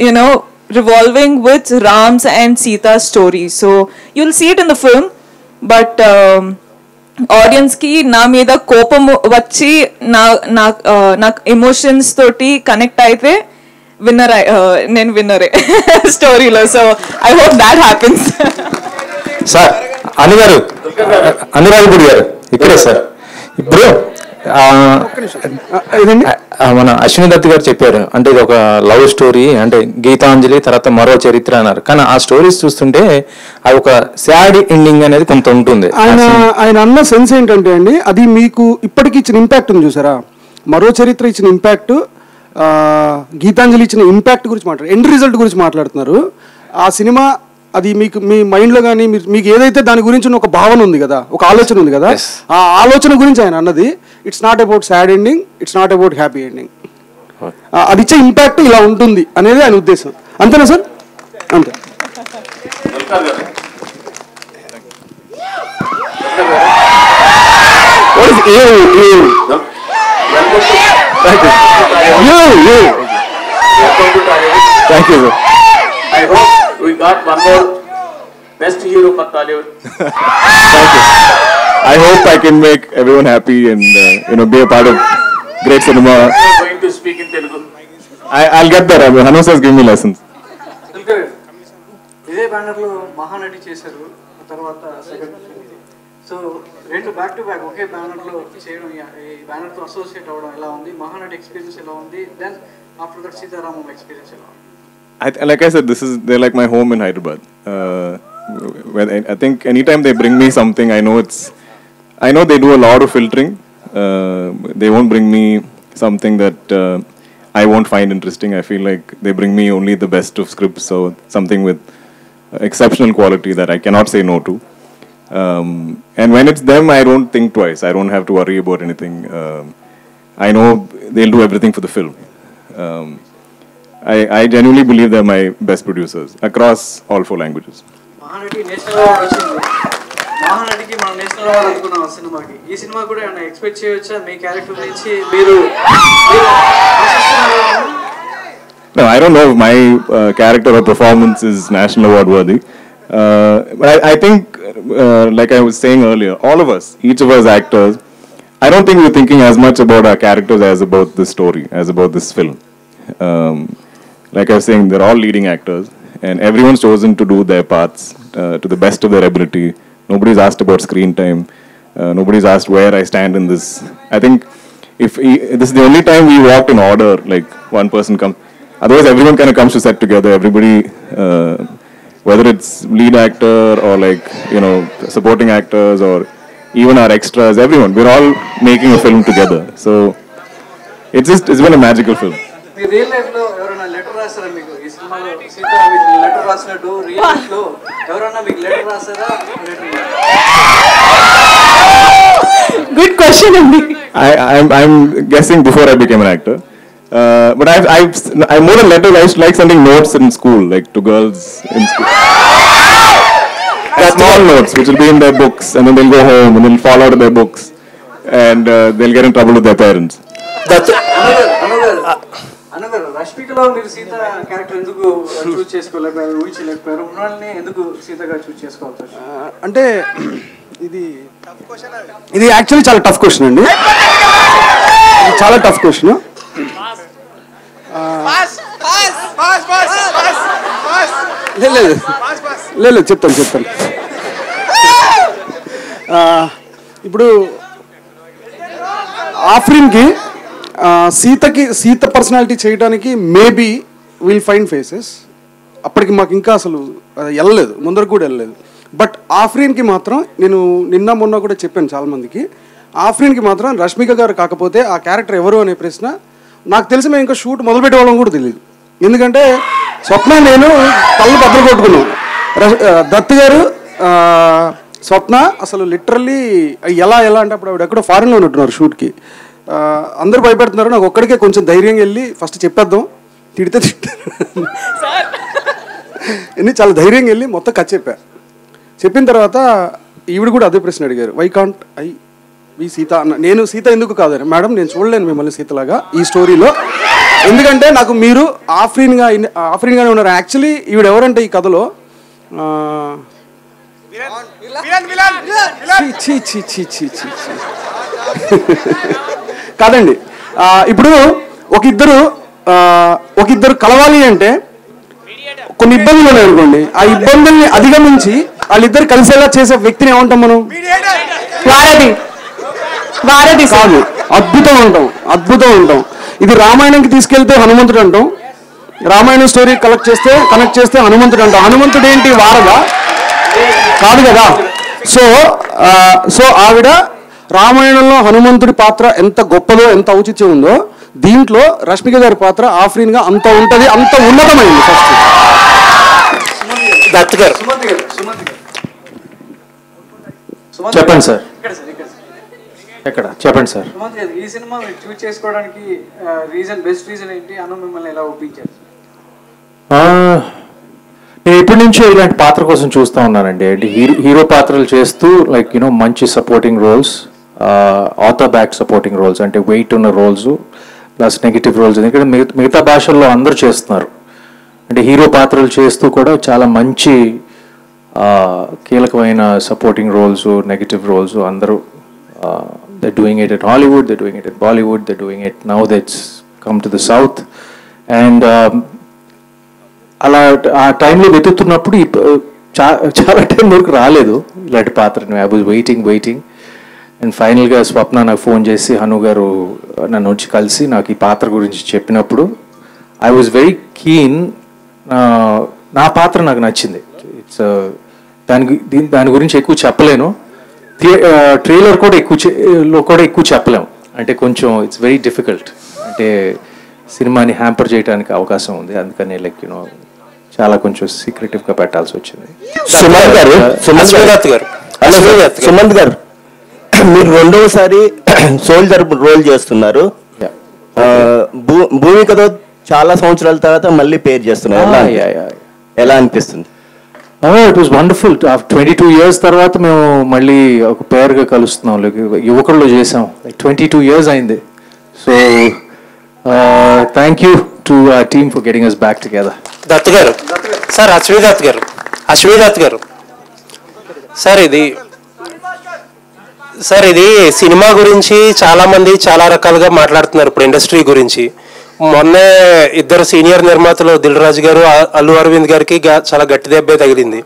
you know revolving with Ram's and Sita's story. So you'll see it in the film, but audience ki na meeda kopam vachi na emotions toti connect aithe winner nen winner story lo. So I hope that happens. Sir Anurag గారు ఇక్కడే sir. ఇప్పుడు మన అశ్విని దత్ గారు చెప్పారు అంటే ఇది ఒక love story, అంటే గీతాంజలి తర్వాత మరో చరిత్ర అన్నారు, కానీ ఆ స్టోరీస్ చూస్తుంటే అది ఒక సాడ్ ఎండింగ్ అనేది కొంత ఉంటుంది. ఆయన అన్న సెన్స్ ఏంటంటే అండి, అది మీకు ఇప్పటికి ఇచ్చిన ఇంపాక్ట్ ఉంది చూసారా, మరో చరిత్ర ఇచ్చిన ఇంపాక్ట్, గీతాంజలి ఇచ్చిన ఇంపాక్ట్ గురించి మాట్లాడారు, ఎండ్ రిజల్ట్ గురించి మాట్లాడుతున్నారు. ఆ సినిమా అది మీకు మీ మైండ్లో కానీ మీకు ఏదైతే దాని గురించి ఒక భావన ఉంది కదా, ఒక ఆలోచన ఉంది కదా, ఆ ఆలోచన గురించి ఆయన అన్నది it's not about sad ending, it's not about happy ending. అది ఇచ్చే ఇంపాక్ట్ ఇలా ఉంటుంది అనేది ఆయన ఉద్దేశం. అంతేనా సార్? అంతే. Thank you, sir. I hope we got one more best hero for Tollywood. Thank you. I hope I can make everyone happy and be a part of great cinema. You are going to speak in Telugu. I'll get that. Hanu sir has given me lessons. ఇదే బ్యానర్లో మహానటి చేశారు, తర్వాత second. So రెండు back to back ఒకే బ్యానర్లో చేయడం, ఈ బ్యానర్తో associate అవ్వడం ఎలా ఉంది? మహానటి ఎక్స్పీరియన్స్ ఎలా ఉంది? Then after that Sita Ramam experience ఎలా ఉంది? Like I said, they're like my home in Hyderabad. I think anytime they bring me something, I know they do a lot of filtering. They won't bring me something that I won't find interesting. I feel like they bring me only the best of scripts, so something with exceptional quality that I cannot say no to. And when it's them, I don't think twice. I don't have to worry about anything. I know they'll do everything for the film. I genuinely believe they're my best producers across all 4 languages. Mahanati national award వచ్చింది. మహానటికి మనం national award అనుకున్నాం సినిమాకి. ఈ cinema కూడా ఏమైనా expect చేయవచ్చా మీ character నుంచి? మీరు No, I don't know if my character or performance is national award worthy. But I think, like I was saying earlier, all of us, each of us actors, I don't think we're thinking as much about our characters as about the story, as about this film. Like I was saying, they're all leading actors, and everyone's chosen to do their parts to the best of their ability. Nobody's asked about screen time. Nobody's asked where I stand in this. I think this is the only time we walked in order, like one person comes. Otherwise, everyone kind of comes to set together. Everybody, whether it's lead actor or like, supporting actors or even our extras, everyone, we're all making a film together. So it's been a magical film. Me real life లో ఎవరైనా letter రాస్తారా మీకు? ఈ సినిమాలో సీత మీకు letter రాసినట్టు real life లో ఎవరైనా మీకు లెటర్ రాస్తారా? గుడ్ క్వశ్చన్ అండి. I'm guessing before I became an actor. But I more than letters, I used to like sending notes in school, like to girls in school. Small notes, which will be in their books, and then they'll go home and they'll fall out of their books, and they'll get in trouble with their parents. అనగారు రష్మికలో మీరు Sita character ఎందుకు చూస్ చేసుకోలేకపోయారు, ఊహించలేకపోయారు? ఉన్నవాళ్ళని ఎందుకు సీతగా చూస్ చేసుకోవచ్చు? అంటే ఇది actually చాలా tough question అండి. చాలా tough question. లేదు చెప్తాను. ఇప్పుడు ఆఫ్రిన్కి సీత పర్సనాలిటీ చేయడానికి మేబీ విల్ ఫైండ్ ఫేసెస్. అప్పటికి మాకు ఇంకా అసలు వెళ్ళలేదు, ముందరకు కూడా వెళ్ళలేదు. బట్ ఆఫ్రిన్కి మాత్రం నేను నిన్న మొన్న కూడా చెప్పాను చాలామందికి, ఆఫ్రిన్కి మాత్రం రష్మిక గారు కాకపోతే ఆ క్యారెక్టర్ ఎవరు అనే ప్రశ్న నాకు తెలిసి మేము ఇంకా షూట్ మొదలుపెట్టే వాళ్ళం కూడా తెలియదు. ఎందుకంటే స్వప్న నేను కళ్ళు బద్దలు కొట్టుకున్నాం. దత్ గారు స్వప్న అసలు లిటరల్లీ ఎలా అంటే అప్పుడు ఆవిడ ఎక్కడో ఫారెన్లో ఉన్నట్టున్నారు షూట్కి. అందరూ భయపెడుతున్నారు. నాకు ఒక్కడికే కొంచెం ధైర్యంగా వెళ్ళి ఫస్ట్ చెప్పేద్దాం, తిడితే ఎన్ని చాలా ధైర్యంగా వెళ్ళి మొత్తం కథ చెప్పిన తర్వాత ఈవిడ కూడా అదే ప్రశ్న అడిగారు, why can't I be Sita అన్న. నేను సీత ఎందుకు కాదని, మేడం నేను చూడలేను మిమ్మల్ని సీతలాగా ఈ స్టోరీలో, ఎందుకంటే నాకు మీరు ఆఫ్రీన్గానే ఉన్నారు. యాక్చువల్లీ ఈవిడ ఎవరంటే ఈ కథలో కాదండి. ఇప్పుడు ఒక ఇద్దరు కలవాలి అంటే కొన్ని ఇబ్బందులు ఉన్నాయి అనుకోండి. ఆ ఇబ్బందుల్ని అధిగమించి వాళ్ళిద్దరు కలిసేలా చేసే వ్యక్తిని ఏమంటాం మనం? వారధి కాదు, అద్భుతం అంటాం. ఇది రామాయణంకి తీసుకెళ్తే హనుమంతుడు అంటాం, రామాయణం స్టోరీ కనెక్ట్ చేస్తే హనుమంతుడు అంటాం. హనుమంతుడు ఏంటి, వారధ కాదు కదా. సో ఆవిడ రామాయణంలో హనుమంతుడి పాత్ర ఎంత గొప్పదో, ఎంత ఔచిత్యం ఉందో, దీంట్లో రష్మిక గారి పాత్ర ఆఫ్రీన్గా అంత ఉంటుంది, అంత ఉన్నతమైంది. ఫస్ట్ దత్ గారు సుమంత్ గారు సుమంత్ గారు చెప్పండి సార్. ఇక్కడ సార్ ఇక్కడ ఎక్కడ చెప్పండి సార్. సుమంత్ గారు ఈ సినిమా మీరు చూస్ చేసుకోవడానికి బెస్ట్ రీజన్ ఏంటి? అను మిమ్మల్ని ఎలా ఒప్పించారు? నేను ఎప్పటి నుంచో ఇలాంటి పాత్ర కోసం చూస్తూ ఉన్నానండి. అంటే హీరో పాత్రలు చేస్తూ లైక్ యూనో మంచి supporting roles, author back supporting roles, అంటే వెయిట్ ఉన్న రోల్స్ ప్లస్ నెగిటివ్ రోల్స్. ఎందుకంటే మిగతా భాషల్లో అందరూ చేస్తున్నారు. అంటే హీరో పాత్రలు చేస్తూ కూడా చాలా మంచి కీలకమైన సపోర్టింగ్ రోల్స్, నెగిటివ్ రోల్స్ అందరూ they're doing it at Hollywood, they're doing it at Bollywood, they're doing it now that's come to the South. And అలా ఆ టైంలో వెతుకుతున్నప్పుడు చాలా టైం వరకు రాలేదు ఇలాంటి పాత్రని. ఐ వాజ్ వెయిటింగ్ అండ్ ఫైనల్గా స్వప్న నాకు ఫోన్ చేసి హను గారు నన్ను వచ్చి కలిసి నాకు ఈ పాత్ర గురించి చెప్పినప్పుడు ఐ వాజ్ వెరీ కీన్. నా పాత్ర నాకు నచ్చింది. ఇట్స్ దాని గురించి ఎక్కువ చెప్పలేను. ట్రైలర్ కూడా ఎక్కువ చెప్పలేము. అంటే కొంచెం ఇట్స్ వెరీ డిఫికల్ట్. అంటే సినిమాని హ్యాంపర్ చేయడానికి అవకాశం ఉంది. అందుకని లైక్ యూనో చాలా కొంచెం సీక్రెటివ్గా పెట్టాల్సి వచ్చింది. సుమంత్ గారు మీరు రెండవసారి సోల్జర్ రోల్ చేస్తున్నారు. భూమికతో చాలా సంవత్సరాల తర్వాత మళ్ళీ పేరు చేస్తున్నారు. ఎలా అనిపిస్తుంది? It was wonderful. 22 years తర్వాత మేము మళ్ళీ ఒక పేరుగా కలుస్తున్నాం. యువకుల్లో చేసాం. 22 years అయింది. So thank you to team for getting us back together. Dutt గారు సార్, అశ్విదత్ గారు సార్ ఇది సినిమా గురించి చాలా మంది చాలా రకాలుగా మాట్లాడుతున్నారు ఇప్పుడు ఇండస్ట్రీ గురించి. మొన్నే ఇద్దరు సీనియర్ నిర్మాతలు దిల్ రాజు గారు, అల్లు అరవింద్ గారికి చాలా గట్టి దెబ్బే తగిలింది.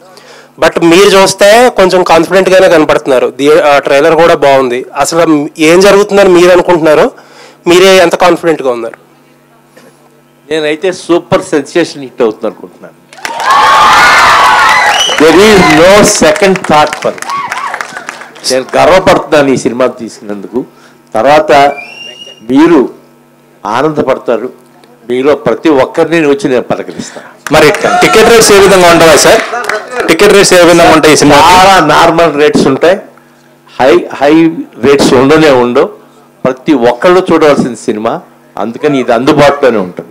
బట్ మీరు చూస్తే కొంచెం కాన్ఫిడెంట్ గానే కనపడుతున్నారు. ట్రైలర్ కూడా బాగుంది. అసలు ఏం జరుగుతుందని మీరు అనుకుంటున్నారు? మీరే ఎంత కాన్ఫిడెంట్ గా ఉన్నారు? నేనైతే సూపర్ సెన్సేషన్ హిట్ అవుతుంది అనుకుంటున్నాను. There is no second thought for. నేను గర్వపడుతున్నాను ఈ సినిమా తీసినందుకు. తర్వాత మీరు ఆనందపడతారు. మీలో ప్రతి ఒక్కరిని వచ్చి నేను పలకరిస్తాను. మరి టికెట్ రేట్స్ ఏ విధంగా ఉంటాయి సార్? టికెట్ రేట్స్ ఏ విధంగా ఉంటాయి? చాలా నార్మల్ రేట్స్ ఉంటాయి. హై రేట్స్ ఉండవు. ప్రతి ఒక్కళ్ళు చూడవలసిన సినిమా. అందుకని ఇది అందుబాటులోనే ఉంటుంది.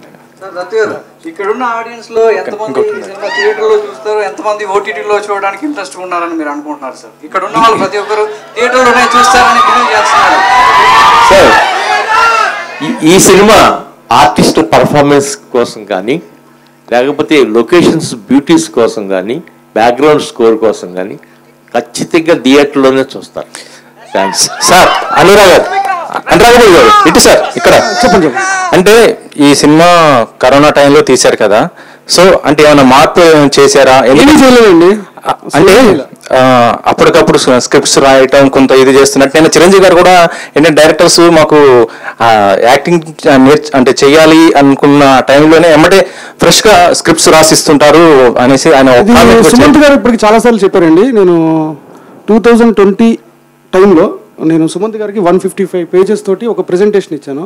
ఇక్కడ ఉన్న ఆడియన్స్ లో ఎంతమంది సినిమా థియేటర్ లో చూస్తారు, ఎంతమంది ఓటీటీలో చూడడానికి ఇంట్రెస్ట్ ఉన్నారని మీరు అనుకుంటున్నారు సార్? ఇక్కడ ఉన్న వాళ్ళు ప్రతి ఒక్కరు థియేటర్ లోనే చూస్తారని బిలీవ్ చేస్తున్నారు సార్. ఈ సినిమా ఆర్టిస్ట్ పర్ఫార్మెన్స్ కోసం కానీ, లేకపోతే లొకేషన్స్ బ్యూటీస్ కోసం కానీ, బ్యాక్గ్రౌండ్ స్కోర్ కోసం కానీ ఖచ్చితంగా థియేటర్లోనే చూస్తారు. Thanks sir. అనురాగ్ గారు ఇటు సార్ ఇక్కడ చెప్పండి. అంటే ఈ సినిమా కరోనా టైంలో తీశారు కదా, సో అంటే ఏమైనా మార్పు చేశారా? చేయలేదండి. అంటే అప్పటికప్పుడు స్క్రిప్ట్స్ రాయటం కొంత ఇది చేస్తున్నట్టు. నేను చిరంజీవి గారు కూడా ఏంటంటే డైరెక్టర్స్ మాకు యాక్టింగ్ అంటే చెయ్యాలి అనుకున్న టైంలోనే ఎమ్మటే ఫ్రెష్ గా స్క్రిప్ట్స్ రాసిస్తుంటారు అనేసి ఆయన సుమంత్ గారు ఇప్పటికి చాలాసార్లు చెప్పారండి. నేను 2020 టైంలో నేను సుమంత్ గారికి 155 pages తోటి ఒక ప్రెజెంటేషన్ ఇచ్చాను.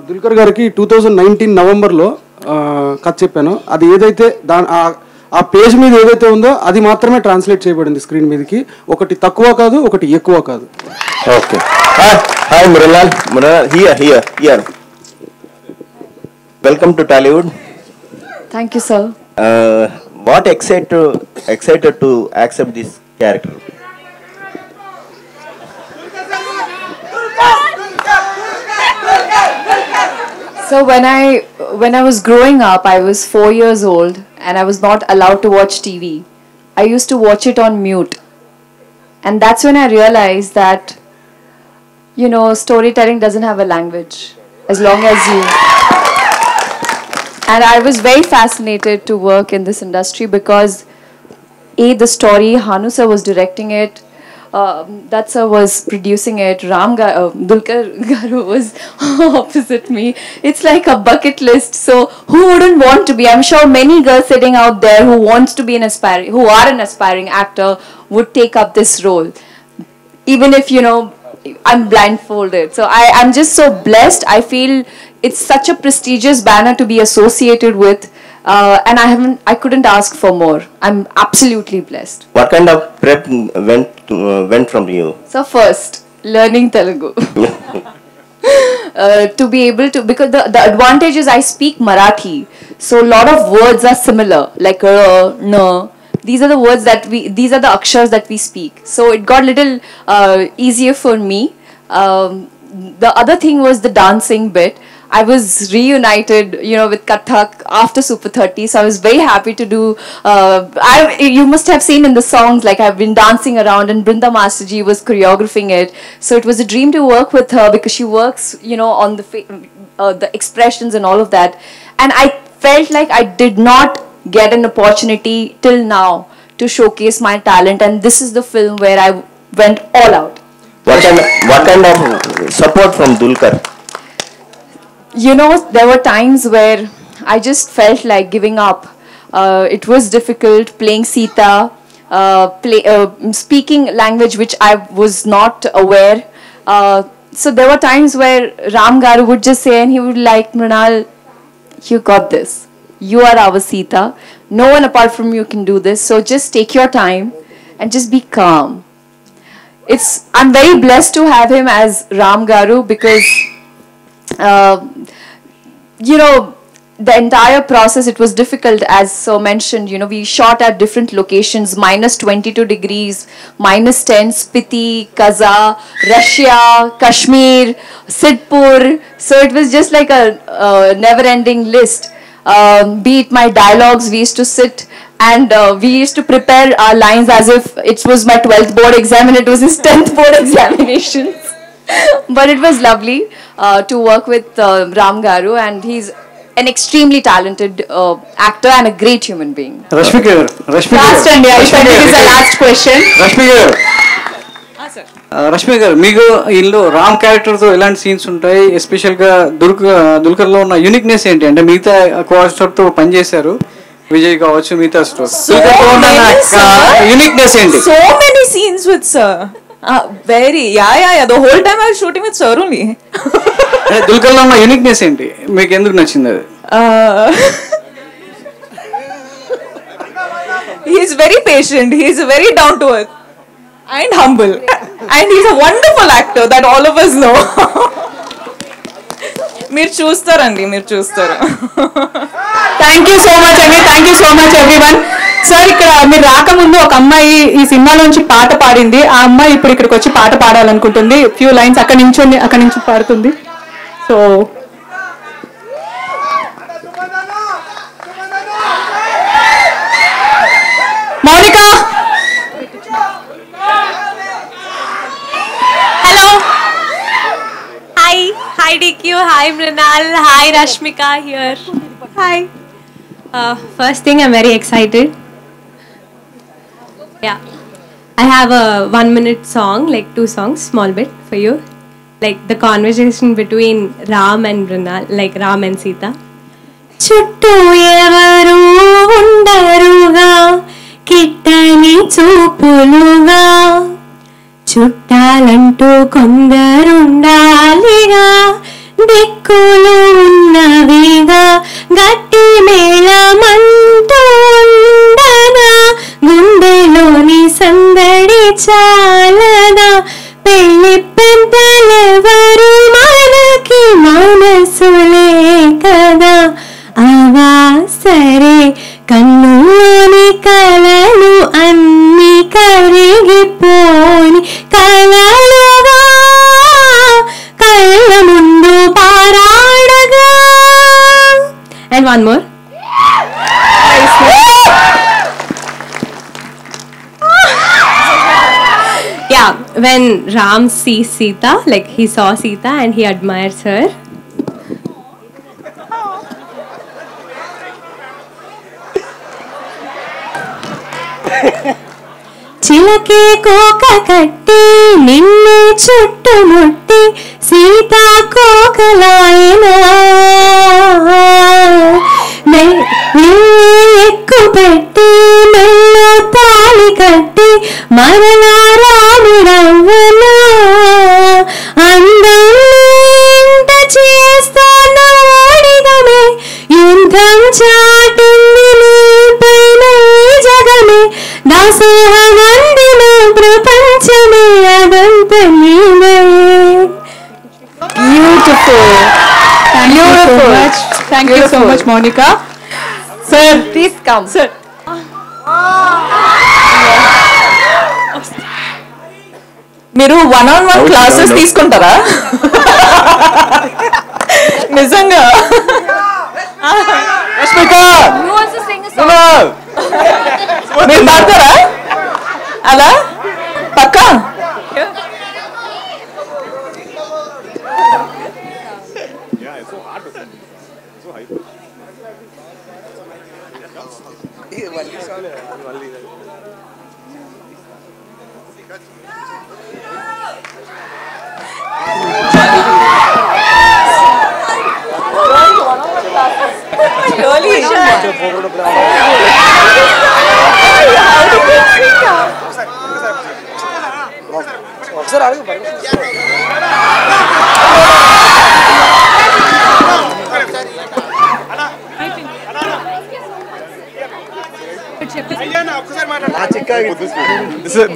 దుల్కర్ గారికి 2019 నవంబర్లో కథ చెప్పాను. అది ఏదైతే ఆ పేజ్ మీద ఏదైతే ఉందో అది మాత్రమే ట్రాన్స్లేట్ చేయబడింది స్క్రీన్ మీదకి. ఒకటి తక్కువ కాదు, ఒకటి ఎక్కువ కాదు. Okay. Hi Muralilal. Here. Welcome to Tollywood. Thank you, sir. What excited to accept this character? So when I was growing up, I was 4 years old and I was not allowed to watch TV. I used to watch it on mute. And that's when I realized that, you know, storytelling doesn't have a language as long as you... And I was very fascinated to work in this industry because the story, Hanu sir was directing it, Dutt sir was producing it, Dulquer garu was opposite me. It's like a bucket list. So who wouldn't want to be? I'm sure many girls sitting out there who are an aspiring actor would take up this role. Even if, you know, I'm blindfolded. So I'm just so blessed. I feel it's such a prestigious banner to be associated with. and I couldn't ask for more. I'm absolutely blessed. What kind of prep went from you? So first, learning Telugu. To be able to, because the advantage is I speak Marathi, so a lot of words are similar, like no. These are the words these are the akshars that we speak. So it got little easier for me. The other thing was the dancing bit. I was reunited, with Kathak after Super 30, so I was very happy to do. You must have seen in the songs, like I've been dancing around, and Brinda Masterji was choreographing it. So it was a dream to work with her because she works, on the expressions and all of that. And I felt like I did not get an opportunity till now to showcase my talent, and this is the film where I went all out. What kind of support from Dulquer? There were times where I just felt like giving up. It was difficult playing Sita, speaking language which I was not aware. So there were times where Ram Garu would just say, and he would like, Mrinal, you got this. You are our Sita. No one apart from you can do this. So just take your time and just be calm. I'm very blessed to have him as Ram Garu because the entire process, it was difficult, as Sir mentioned. We shot at different locations, -22 degrees, -10, Spiti, Kaza, Russia, Kashmir, Sidpur. So it was just like a never-ending list. Be it my dialogues, we used to sit and we used to prepare our lines as if it was my 12th board exam and it was his 10th board examinations. But it was lovely to work with Ram Garu, and he's an extremely talented actor and a great human being. Rashmika garu. Last and I said it is the last question. Rashmi గారు, మీకు ఇందులో రామ్ క్యారెక్టర్తో ఎలాంటి scenes ఉంటాయి? ఎస్పెషల్గా దుల్కర్లో ఉన్న uniqueness ఏంటి? అంటే మిగతా కోస్టర్తో పనిచేశారు, విజయ్ కావచ్చు, మిగతా యూనిక్నెస్ ఏంటి? So many scenes with sir. Very, yeah. The whole time I was shooting with sir only. దుల్కర్లో ఉన్న యూనిక్నెస్ ఏంటి? మీకు ఎందుకు నచ్చింది అది? He's very patient. He's very down to earth and humble, and he's a wonderful actor that all of us know. మీరు చూస్తారు. Thank you so much అండి. Thank you so much everyone. Sir, ఇక్కడ మీరు రాకముందు ఒక అమ్మాయి ఈ సినిమాలోంచి పాట పాడింది. ఆ అమ్మాయి ఇప్పుడు ఇక్కడికి వచ్చి పాట పాడాలనుకుంటుంది. ఫ్యూ లైన్స్ అక్కడి నుంచి పాడుతుంది. So Mounika. Hello, hi DQ, hi Mrinal, hi Rashmika here. Hi. First thing, I'm very excited. Yeah, I have a 1-minute song, like 2 songs, small bit for you, like the conversation between Ram and Mrinal, like Ram and Sita. చుట్టూ ఎవరు ఉండరుగా, కిట్టని చూపులుగా, చుట్టాలంటూ కొందరుండాలిగా, దిక్కులు ఉన్నవిగా, గట్టి మేళమంటూ ఉండగా, గుండెలోని సందడి చాలదా, పెళ్లి పెద్దలెవరు మనకి మనసులే కదా, అవా సరే కన్నులోని కలలు అన్ని కరిగిపోని కలలుగా, కళ్ళ ముందు పారాడగా. And one more. Yeah, when Ram sees Sita, like he saw Sita and he admires her. చిలకే కోక కట్టి నిన్ను చుట్టుముట్టి సీతా కోకలాయనా, ఎక్కు పెట్టి మెల్లో తాళి కట్టి మరలా రాముడవ్వనా, అందం ఇంత చేస్తున్న ఓడిగమే యుద్ధం చాటు చూపే నీవే. Beautiful. Thank you so much. Thank you so much, Monica. Sir, please come. Sir. మీరు 1-on-1 క్లాసెస్ తీసుకుంటారా? నిజంగా మీరు పాడతారా అలా పక్కా?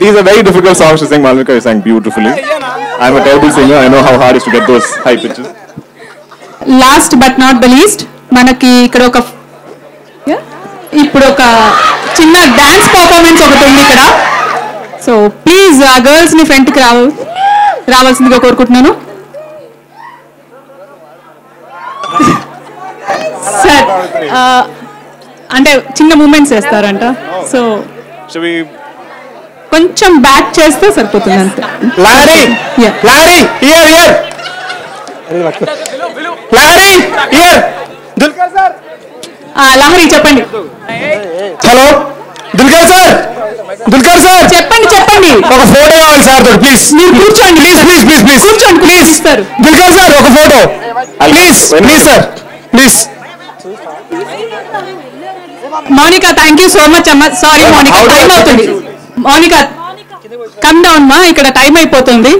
These are very difficult songs to sing. Malvika, you sang beautifully. I'm a terrible singer. I know how hard it is to get those high pitches. Last but not the least మనకి ఇక్కడ ఇప్పుడు ఒక చిన్న dance performance ఒకటి ఉంది ఇక్కడ. So please ఆ girls ని ఫ్రంట్కి రావాల్సిందిగా కోరుకుంటున్నాను. సార్ అంటే చిన్న మూమెంట్స్ చేస్తారంట, సో కొంచెం బ్యాక్ చేస్తే సరిపోతుంది అంతే. లహరి చెప్పండి. Hello Dulquer sir, Dulquer sir చెప్పండి చెప్పండి. ఒక ఫోటో కావాలి సార్ తోటి ప్లీజ్. మీరు కూర్చోండి ప్లీజ్ ప్లీజ్ ప్లీజ్ ప్లీజ్ కూర్చోండి ప్లీజ్. ఇస్తారు దుల్కర్ సార్ ఒక photo please please sir please. Monica thank you so much అమ్మా. సారీ మోనికా, టైం అవుతుంది. మోనికా కమ్ డౌన్ మా, ఇక్కడ టైం అయిపోతుంది.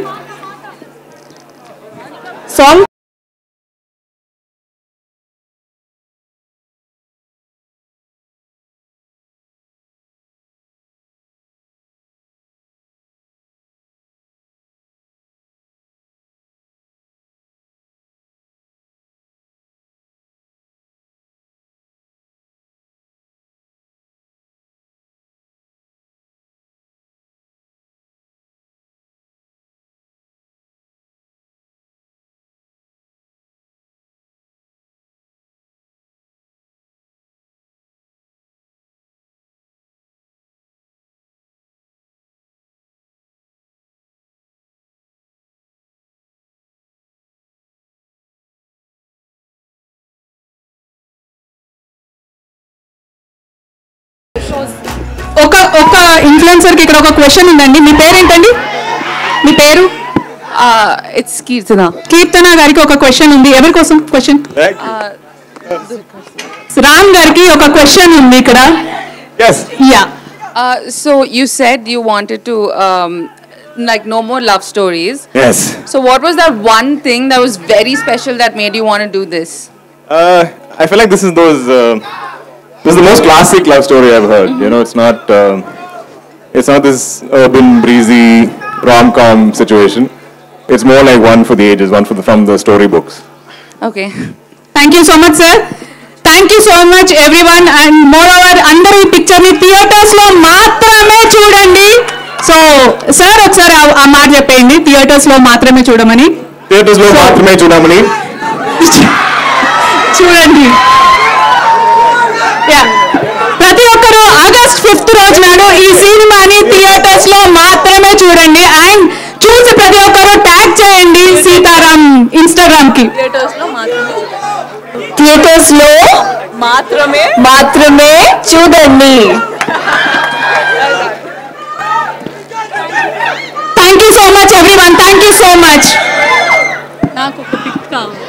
సాంగ్ ఒక ఇన్ఫ్లుయెన్సర్ కి ఇక్కడ ఒక క్వశ్చన్ ఉందండి. మీ పేరేంటండి? మీ పేరు? ఇట్స్ కీర్తన. కీర్తన గారికి ఒక క్వశ్చన్ ఉంది. ఎవరి కోసం క్వశ్చన్? రామ్ గారికి ఒక క్వశ్చన్ ఉంది ఇక్కడ. Yeah. So you said you wanted to like no more love stories. Yes. So what was that one thing that was very special that made you want to do this? I feel like this is the most classic love story I've heard. You know, it's not this urban breezy rom-com situation. It's more like one for the ages, one from the storybooks. Okay. Thank you so much, sir. Thank you so much, everyone. And moreover, అందరూ ఈ picture ని theatres లో మాత్రమే చూడండి. So sir ఒకసారి ఆ మాట చెప్పండి, థియేటర్స్ లో మాత్రమే చూడమని. థియేటర్స్ లో మాత్రమే చూడమని చూడండి. ప్రతి ఒక్కరూ ఆగస్ట్ 5th రోజు నాడు ఈ సినిమాని థియేటర్స్ లో మాత్రమే చూడండి. అండ్ చూసి ప్రతి ఒక్కరూ ట్యాగ్ చేయండి సీతారాం ఇన్స్టాగ్రామ్ కి. థియేటర్స్ లో మాత్రమే చూడండి. Thank you so much everyone. Thank you so much. నాకు ఒక పిక్ కావాలి.